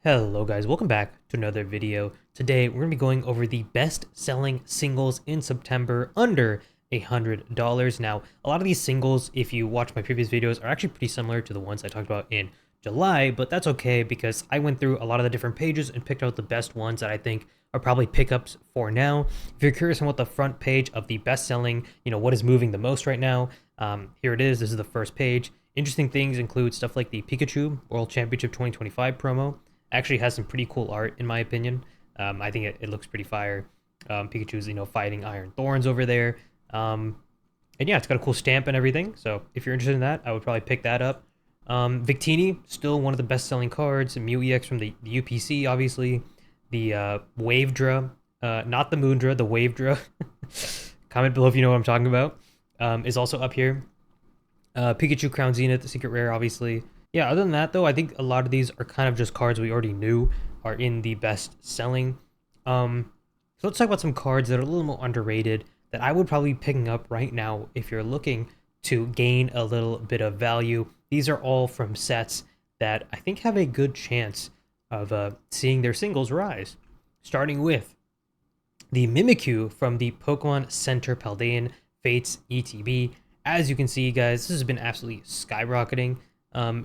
Hello guys, welcome back to another video. Today we're going to be going over the best selling singles in September under $100. Now, a lot of these singles, if you watch my previous videos, are actually pretty similar to the ones I talked about in July, but that's okay because I went through a lot of the different pages and picked out the best ones that I think are probably pickups for now. If you're curious on what the front page of the best selling, what is moving the most right now, here it is. This is the first page. Interesting things include stuff like the Pikachu World Championship 2025 promo. Actually has some pretty cool art in my opinion. I think it looks pretty fire. Pikachu's fighting Iron Thorns over there. And yeah, it's got a cool stamp and everything. So if you're interested in that, I would probably pick that up. Victini, still one of the best selling cards. Mew EX from the UPC, obviously. The Wavedra, not the Moondra, the Wavedra. Comment below if you know what I'm talking about. Is also up here. Pikachu Crown Zenith, the secret rare, obviously. Yeah, other than that, though, I think a lot of these are kind of just cards we already knew are in the best selling. So let's talk about some cards that are a little more underrated that I would probably be picking up right now if you're looking to gain a little bit of value. These are all from sets that I think have a good chance of seeing their singles rise. Starting with the Mimikyu from the Pokemon Center Paldean Fates ETB. As you can see, guys, this has been absolutely skyrocketing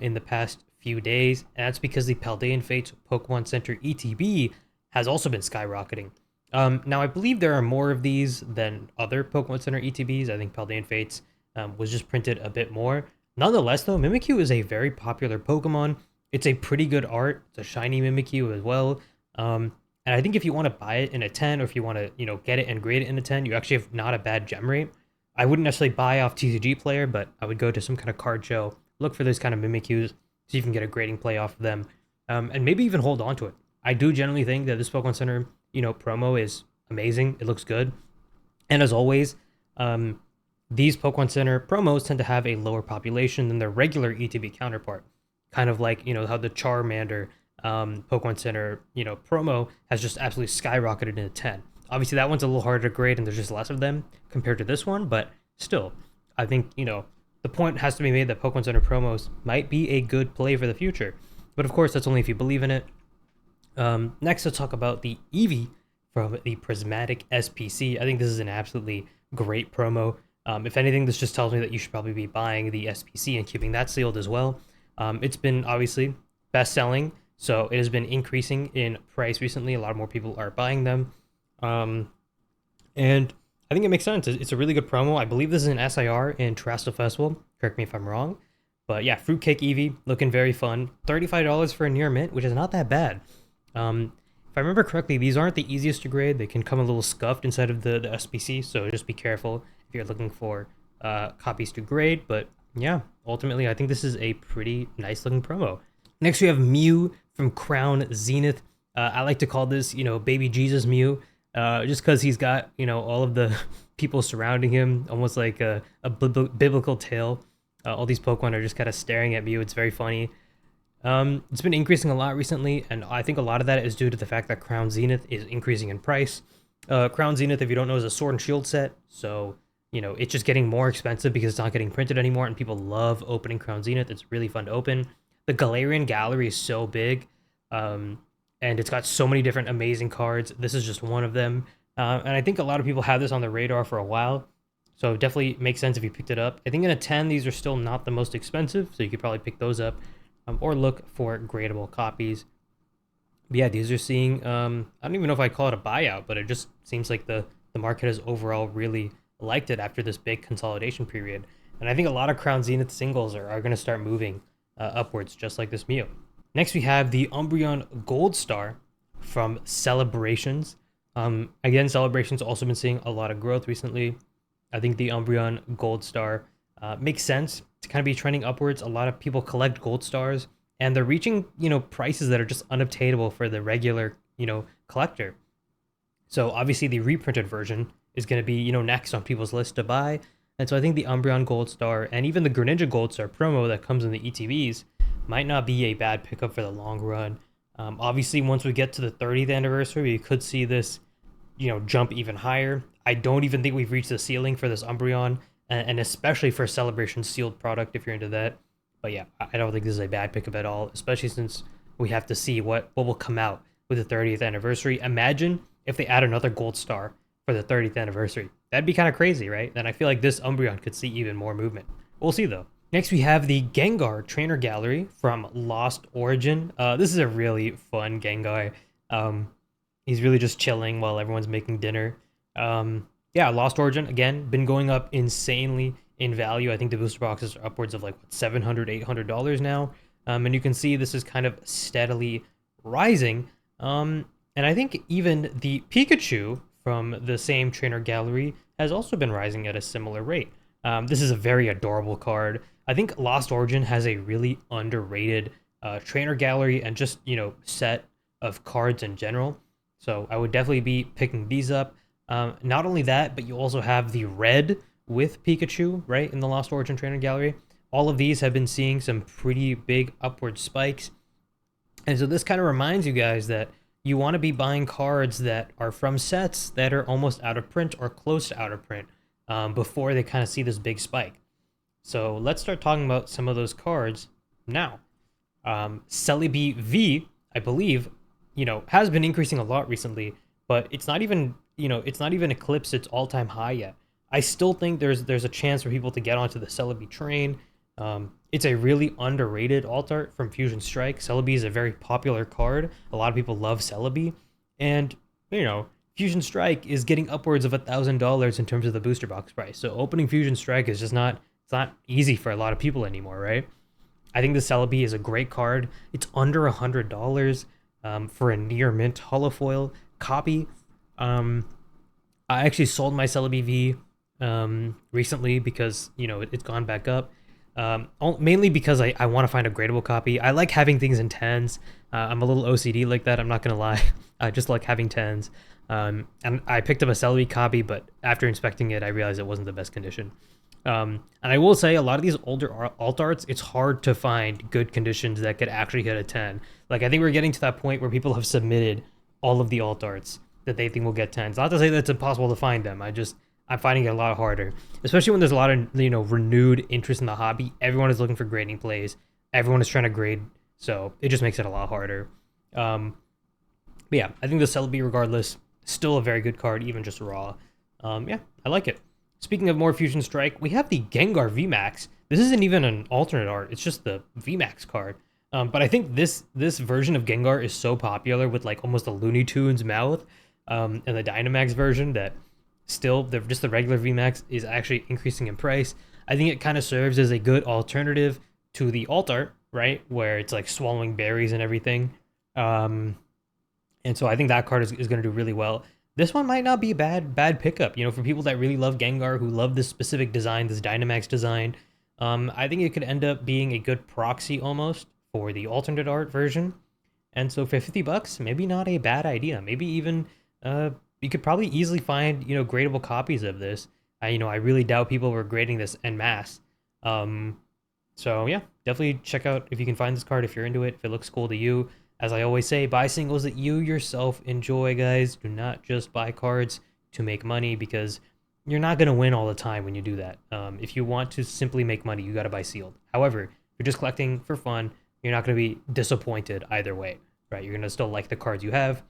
in the past few days, and that's because the Paldean Fates Pokemon Center ETB has also been skyrocketing. Now, I believe there are more of these than other Pokemon Center ETBs. I think Paldean Fates was just printed a bit more. Nonetheless, though, Mimikyu is a very popular Pokemon. It's a pretty good art. It's a shiny Mimikyu as well. And I think if you want to buy it in a 10, or if you want to, get it and grade it in a 10, you actually have not a bad gem rate. I wouldn't necessarily buy off TCG Player, but I would go to some kind of card show, look for those kind of Mimikyus, see if you can get a grading play off of them, and maybe even hold on to it. I do generally think that this Pokemon Center, promo is amazing. It looks good. And as always, these Pokemon Center promos tend to have a lower population than their regular ETB counterpart. Kind of like, how the Charmander Pokemon Center, promo has just absolutely skyrocketed in a 10. Obviously, that one's a little harder to grade, and there's just less of them compared to this one, but still, I think, the point has to be made that Pokemon Center promos might be a good play for the future. But of course, that's only if you believe in it. Next, let's talk about the Eevee from the Prismatic SPC. I think this is an absolutely great promo. If anything, this just tells me that you should probably be buying the SPC and keeping that sealed as well. It's been obviously best selling, so it has been increasing in price recently. A lot more people are buying them. And I think it makes sense. It's a really good promo. I believe this is an SIR in Terrestrial Festival. Correct me if I'm wrong. But yeah, Fruitcake Eevee, looking very fun. $35 for a near mint, which is not that bad. If I remember correctly, these aren't the easiest to grade. They can come a little scuffed inside of the SPC, so just be careful if you're looking for copies to grade. But yeah, ultimately, I think this is a pretty nice looking promo. Next, we have Mew from Crown Zenith. I like to call this, Baby Jesus Mew. Just because he's got, all of the people surrounding him, almost like a biblical tale. All these Pokemon are just kind of staring at Mew. It's very funny. It's been increasing a lot recently, and I think a lot of that is due to the fact that Crown Zenith is increasing in price. Crown Zenith, if you don't know, is a Sword and Shield set, so, it's just getting more expensive because it's not getting printed anymore, and people love opening Crown Zenith. It's really fun to open. The Galarian Gallery is so big, and it's got so many different amazing cards. This is just one of them. And I think a lot of people have this on their radar for a while. So it definitely makes sense if you picked it up. I think in a 10, these are still not the most expensive. So you could probably pick those up or look for gradable copies. But yeah, these are seeing, I don't even know if I'd call it a buyout, but it just seems like the market has overall really liked it after this big consolidation period. And I think a lot of Crown Zenith singles are going to start moving upwards, just like this Mew. Next, we have the Umbreon Gold Star from Celebrations. Again, Celebrations also been seeing a lot of growth recently. I think the Umbreon Gold Star makes sense to kind of be trending upwards. A lot of people collect Gold Stars, and they're reaching, prices that are just unobtainable for the regular, collector. So obviously the reprinted version is going to be, next on people's list to buy. And so I think the Umbreon Gold Star and even the Greninja Gold Star promo that comes in the ETBs might not be a bad pickup for the long run. Obviously, once we get to the 30th anniversary, we could see this, jump even higher. I don't even think we've reached the ceiling for this Umbreon, and especially for a Celebration sealed product if you're into that. But yeah, I don't think this is a bad pickup at all, especially since we have to see what will come out with the 30th anniversary. Imagine if they add another gold star for the 30th anniversary. That'd be kind of crazy, right? And I feel like this Umbreon could see even more movement. We'll see though. Next, we have the Gengar Trainer Gallery from Lost Origin. This is a really fun Gengar. He's really just chilling while everyone's making dinner. Yeah, Lost Origin, again, been going up insanely in value. I think the booster boxes are upwards of like $700, $800 now. And you can see this is kind of steadily rising. And I think even the Pikachu from the same trainer gallery has also been rising at a similar rate. This is a very adorable card. I think Lost Origin has a really underrated trainer gallery and just, set of cards in general. So I would definitely be picking these up. Not only that, but you also have the red with Pikachu, right, in the Lost Origin trainer gallery. All of these have been seeing some pretty big upward spikes. And so this kind of reminds you guys that you want to be buying cards that are from sets that are almost out of print or close to out of print before they kind of see this big spike. So let's start talking about some of those cards now. Celebi V, I believe, has been increasing a lot recently, but it's not even, it's not even eclipsed its all-time high yet. I still think there's a chance for people to get onto the Celebi train. It's a really underrated alt art from Fusion Strike. Celebi is a very popular card. A lot of people love Celebi, and Fusion Strike is getting upwards of $1,000 in terms of the booster box price. So opening Fusion Strike is just not easy for a lot of people anymore, right? I think the Celebi is a great card. It's under $100 for a near mint holofoil copy. I actually sold my Celebi V recently because it's gone back up. Mainly because I want to find a gradable copy. I like having things in 10s. I'm a little OCD like that, I'm not gonna lie. I just like having 10s. And I picked up a Celebi copy, but after inspecting it, I realized it wasn't the best condition. And I will say, a lot of these older alt arts, it's hard to find good conditions that could actually hit a 10. Like, I think we're getting to that point where people have submitted all of the alt arts that they think will get 10s. Not to say that it's impossible to find them. I'm finding it a lot harder, especially when there's a lot of renewed interest in the hobby. Everyone is looking for grading plays. Everyone is trying to grade, so it just makes it a lot harder. But yeah, I think the Celebi, regardless, still a very good card, even just raw. Yeah, I like it. Speaking of more Fusion Strike, we have the Gengar VMAX. This isn't even an alternate art; it's just the VMAX card. But I think this version of Gengar is so popular with like almost a Looney Tunes mouth, and the Dynamax version that. Still, just the regular VMAX is actually increasing in price. I think it kind of serves as a good alternative to the alt art, right? Where it's like swallowing berries and everything. And so I think that card is going to do really well. This one might not be a bad pickup, for people that really love Gengar, who love this specific design, this Dynamax design. I think it could end up being a good proxy almost for the alternate art version. And so for $50, maybe not a bad idea. Maybe even you could probably easily find, gradable copies of this. I really doubt people were grading this en masse. So yeah, definitely check out if you can find this card if you're into it, if it looks cool to you. As I always say, buy singles that you yourself enjoy, guys. Do not just buy cards to make money, because you're not going to win all the time when you do that. If you want to simply make money, you got to buy sealed. However, if you're just collecting for fun, you're not going to be disappointed either way, right? You're going to still like the cards you have.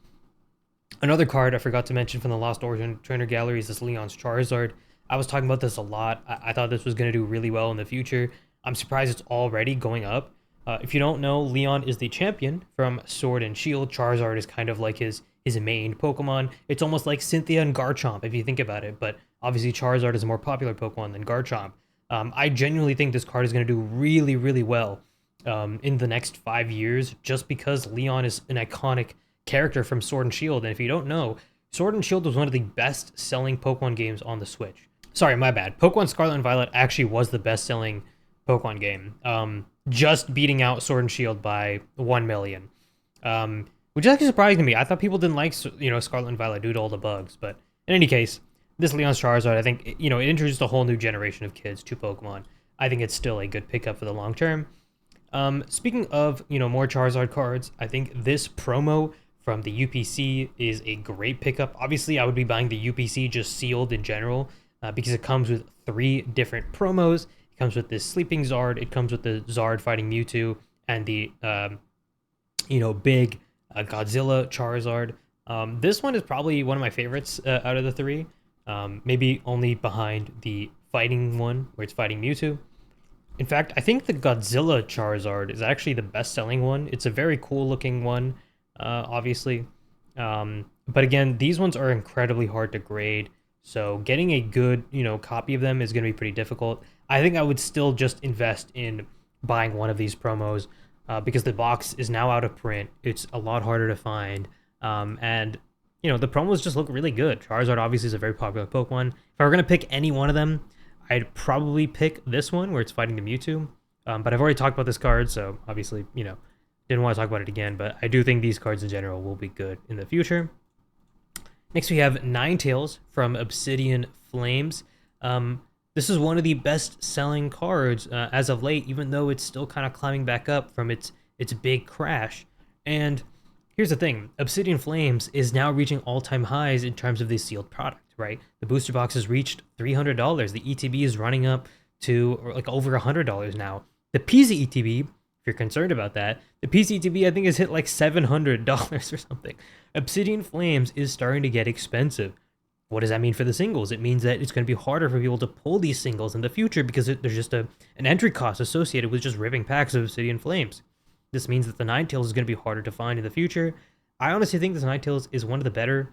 Another card I forgot to mention from the Lost Origin Trainer Gallery is this Leon's Charizard. I was talking about this a lot. I thought this was going to do really well in the future. I'm surprised it's already going up. If you don't know, Leon is the champion from Sword and Shield. Charizard is kind of like his main Pokemon. It's almost like Cynthia and Garchomp if you think about it, but obviously Charizard is a more popular Pokemon than Garchomp. I genuinely think this card is going to do really, really well in the next 5 years, just because Leon is an iconic character from Sword and Shield. And if you don't know, Sword and Shield was one of the best selling Pokemon games on the Switch. Sorry, my bad. Pokemon Scarlet and Violet actually was the best selling Pokemon game, just beating out Sword and Shield by 1 million, which is actually surprising to me. I thought people didn't like Scarlet and Violet due to all the bugs, but in any case, this Leon's Charizard, I think it introduced a whole new generation of kids to Pokemon. I think it's still a good pickup for the long term. Speaking of more Charizard cards, I think this promo from the UPC is a great pickup. Obviously, I would be buying the UPC just sealed in general, because it comes with 3 different promos. It comes with this Sleeping Zard, it comes with the Zard fighting Mewtwo, and the big Godzilla Charizard. This one is probably one of my favorites out of the three. Maybe only behind the fighting one where it's fighting Mewtwo. In fact, I think the Godzilla Charizard is actually the best-selling one. It's a very cool-looking one, obviously. But again, these ones are incredibly hard to grade, so getting a good, copy of them is going to be pretty difficult. I think I would still just invest in buying one of these promos because the box is now out of print. It's a lot harder to find, and the promos just look really good. Charizard obviously is a very popular Pokemon. If I were going to pick any one of them, I'd probably pick this one where it's fighting the Mewtwo. But I've already talked about this card, so obviously, didn't want to talk about it again. But I do think these cards in general will be good in the future. Next, we have Ninetales from Obsidian Flames. This is one of the best-selling cards as of late, even though it's still kind of climbing back up from its big crash. And here's the thing. Obsidian Flames is now reaching all-time highs in terms of the sealed product, right? The booster box has reached $300. The ETB is running up to like over $100 now. The PZ ETB, if you're concerned about that, the PZ ETB I think has hit like $700 or something. Obsidian Flames is starting to get expensive. What does that mean for the singles? It means that it's going to be harder for people to pull these singles in the future because there's just an entry cost associated with just ripping packs of Obsidian Flames. This means that the Ninetales is going to be harder to find in the future. I honestly think this Ninetales is one of the better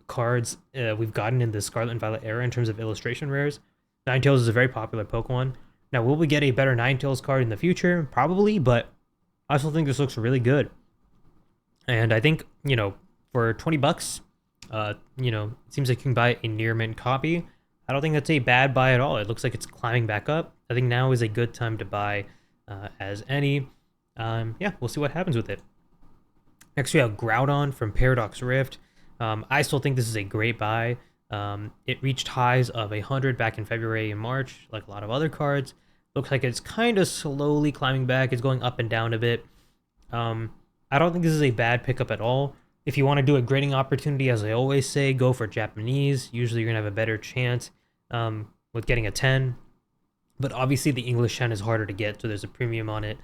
cards we've gotten in the Scarlet and Violet era in terms of illustration rares. Ninetales is a very popular Pokemon. Now, will we get a better Ninetales card in the future? Probably, but I still think this looks really good. And I think, for 20 bucks, it seems like you can buy a near mint copy. I don't think that's a bad buy at all. It looks like it's climbing back up. I think now is a good time to buy as any. We'll see what happens with it. Next, we have Groudon from Paradox Rift. I still think this is a great buy. It reached highs of 100 back in February and March, like a lot of other cards. Looks like it's kind of slowly climbing back. It's going up and down a bit. I don't think this is a bad pickup at all. If you want to do a grading opportunity, as I always say, go for Japanese. Usually you're going to have a better chance with getting a 10. But obviously the English 10 is harder to get, so there's a premium on it.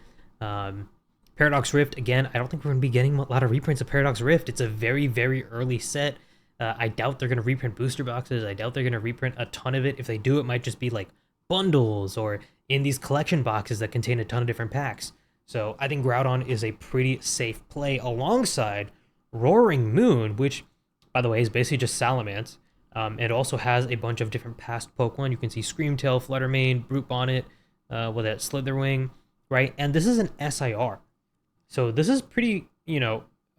Paradox Rift, again, I don't think we're going to be getting a lot of reprints of Paradox Rift. It's a very, very early set. I doubt they're going to reprint booster boxes. I doubt they're going to reprint a ton of it. If they do, it might just be like bundles or in these collection boxes that contain a ton of different packs. So I think Groudon is a pretty safe play alongside Roaring Moon, which, by the way, is basically just Salamence. It also has a bunch of different past Pokemon. You can see Screamtail, Fluttermane, Brute Bonnet, with that Slitherwing, right? And this is an SIR. So this is pretty,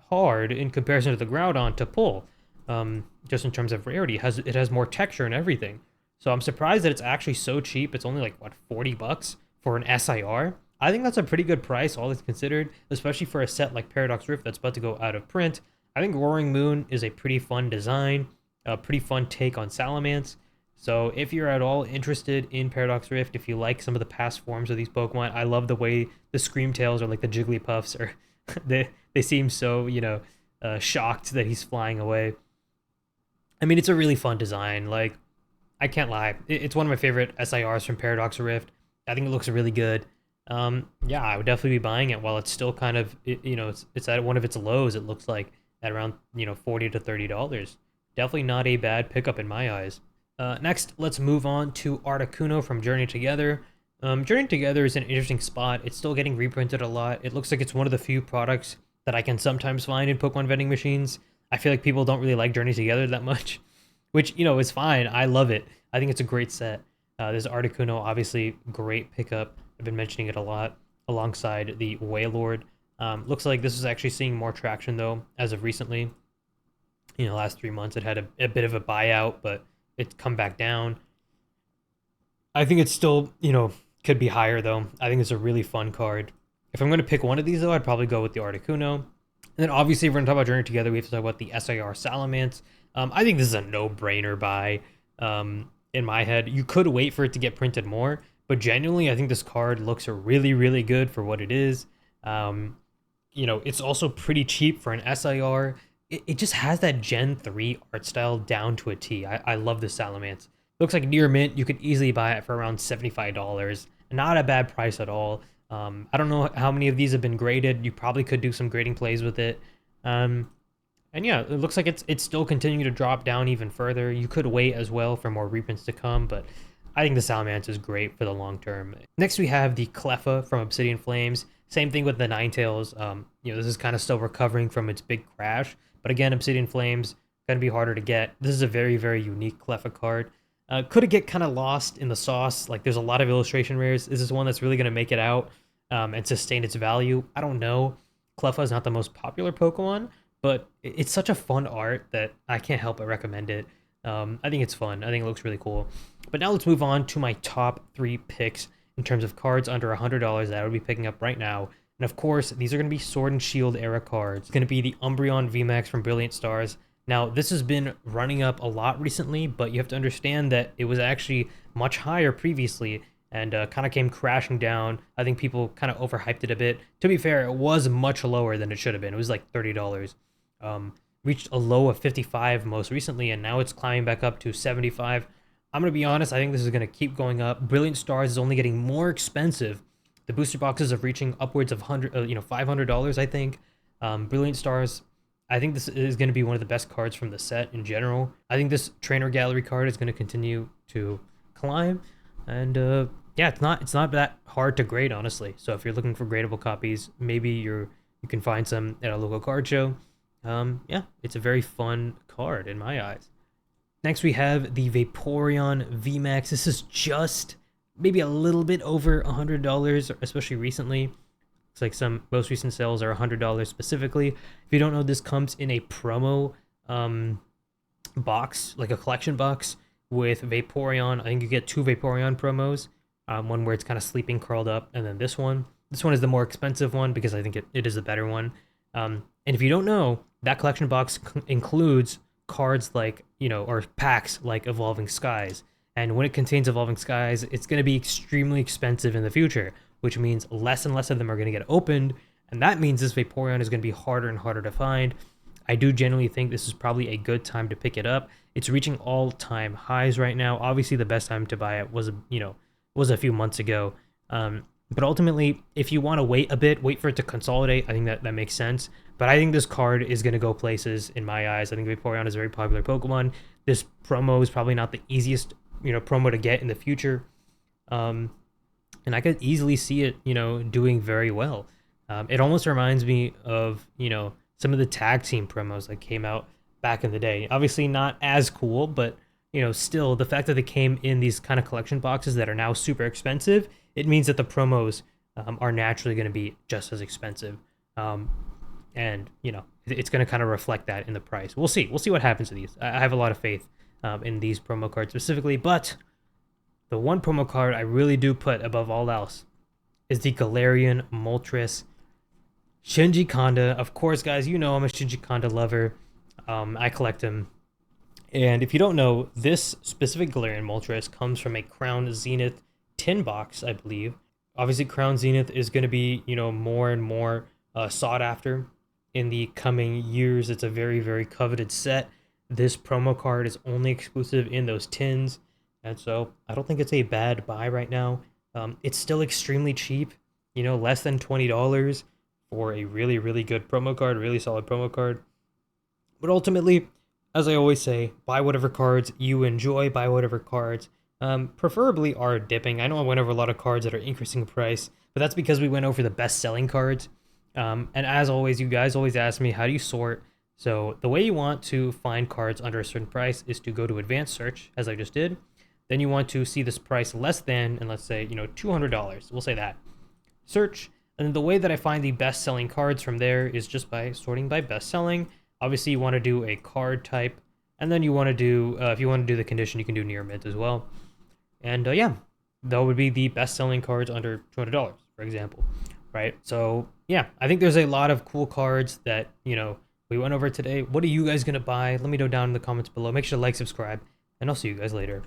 hard in comparison to the Groudon to pull, just in terms of rarity. It has more texture and everything. So I'm surprised that it's actually so cheap. It's only like, what, 40 bucks for an SIR? I think that's a pretty good price, all things considered, especially for a set like Paradox Rift that's about to go out of print. I think Roaring Moon is a pretty fun design, a pretty fun take on Salamence. So if you're at all interested in Paradox Rift, if you like some of the past forms of these Pokemon, I love the way the Screamtails or like the Jigglypuffs are, they seem so, shocked that he's flying away. I mean, it's a really fun design. Like, I can't lie. It's one of my favorite SIRs from Paradox Rift. I think it looks really good. I would definitely be buying it while it's still kind of, it's at one of its lows, it looks like, at around, $40 to $30. Definitely not a bad pickup in my eyes. Next, let's move on to Articuno from Journey Together. Journey Together is an interesting spot. It's still getting reprinted a lot. It looks like it's one of the few products that I can sometimes find in Pokemon vending machines. I feel like people don't really like Journey Together that much, which, is fine. I love it. I think it's a great set. This Articuno, obviously, great pickup. I've been mentioning it a lot alongside the Wailord. Looks like this is actually seeing more traction, though, as of recently. Last 3 months, it had a bit of a buyout, but it's come back down. I think it's still, could be higher, though. I think it's a really fun card. If I'm going to pick one of these, though, I'd probably go with the Articuno. And then, obviously, if we're going to talk about Journey Together, we have to talk about the SIR Salamence. I think this is a no-brainer buy. In my head, you could wait for it to get printed more, but genuinely, I think this card looks really, really good for what it is. It's also pretty cheap for an SIR. It just has that Gen 3 art style down to a T. I love this Salamence. Looks like near mint. You could easily buy it for around $75. Not a bad price at all. I don't know how many of these have been graded. You probably could do some grading plays with it. And yeah, it looks like it's still continuing to drop down even further. You could wait as well for more reprints to come, but I think the Salamence is great for the long term. Next, we have the Cleffa from Obsidian Flames. Same thing with the Ninetales. This is kind of still recovering from its big crash, but again, Obsidian Flames gonna be harder to get. This is a very, very unique Cleffa card. Could it get kind of lost in the sauce? Like, there's a lot of illustration rares. Is this one that's really gonna make it out and sustain its value? I don't know. Cleffa is not the most popular Pokemon, but it's such a fun art that I can't help but recommend it. I think it's fun. I think it looks really cool. But now let's move on to my top 3 picks in terms of cards under $100 that I would be picking up right now. And of course, these are going to be Sword and Shield era cards. It's going to be the Umbreon VMAX from Brilliant Stars. Now, this has been running up a lot recently, but you have to understand that it was actually much higher previously and kind of came crashing down. I think people kind of overhyped it a bit. To be fair, it was much lower than it should have been. It was like $30. Reached a low of 55 most recently, and now it's climbing back up to 75. I'm going to be honest, I think this is going to keep going up. Brilliant Stars is only getting more expensive. The booster boxes are reaching upwards of $500, I think. Brilliant Stars, I think this is going to be one of the best cards from the set in general. I think this Trainer Gallery card is going to continue to climb, and yeah, it's not that hard to grade, honestly. So if you're looking for gradable copies, maybe you can find some at a local card show. Yeah, it's a very fun card in my eyes. Next, we have the Vaporeon VMAX. This is just maybe a little bit over $100, especially recently. It's like some most recent sales are $100 specifically. If you don't know, this comes in a promo box, like a collection box with Vaporeon. I think you get 2 Vaporeon promos. One where it's kind of sleeping curled up, and then this one. This one is the more expensive one because I think it is the better one. And if you don't know, that collection box includes cards like, or packs like Evolving Skies. And when it contains Evolving Skies, it's going to be extremely expensive in the future, which means less and less of them are going to get opened. And that means this Vaporeon is going to be harder and harder to find. I do genuinely think this is probably a good time to pick it up. It's reaching all-time highs right now. Obviously, the best time to buy it was a few months ago. But ultimately, if you want to wait a bit, wait for it to consolidate, I think that makes sense. But I think this card is going to go places in my eyes. I think Vaporeon is a very popular Pokemon. This promo is probably not the easiest, promo to get in the future. And I could easily see it, doing very well. It almost reminds me of, some of the tag team promos that came out back in the day. Obviously not as cool, but, still the fact that they came in these kind of collection boxes that are now super expensive, it means that the promos are naturally going to be just as expensive. And, it's going to kind of reflect that in the price. We'll see. We'll see what happens to these. I have a lot of faith in these promo cards specifically, but the one promo card I really do put above all else is the Galarian Moltres Shinji Kanda. Of course, guys, I'm a Shinji Kanda lover. I collect him. And if you don't know, this specific Galarian Moltres comes from a Crown Zenith tin box, I believe. Obviously, Crown Zenith is going to be, more and more sought after in the coming years. It's a very, very coveted set. This promo card is only exclusive in those tins, and so I don't think it's a bad buy right now. It's still extremely cheap, less than $20 for a really, really good promo card, really solid promo card. But ultimately, as I always say, buy whatever cards you enjoy, buy whatever cards preferably are dipping. I know I went over a lot of cards that are increasing in price, but that's because we went over the best-selling cards. And as always, you guys always ask me, how do you sort? So the way you want to find cards under a certain price is to go to advanced search, as I just did. Then you want to see this price less than, and let's say, $200. We'll say that. Search. And the way that I find the best-selling cards from there is just by sorting by best-selling. Obviously, you want to do a card type. And then you want to do, if you want to do the condition, you can do near mint as well. And yeah, that would be the best-selling cards under $200, for example. Right? So yeah, I think there's a lot of cool cards that, we went over today. What are you guys going to buy? Let me know down in the comments below. Make sure to like, subscribe, and I'll see you guys later.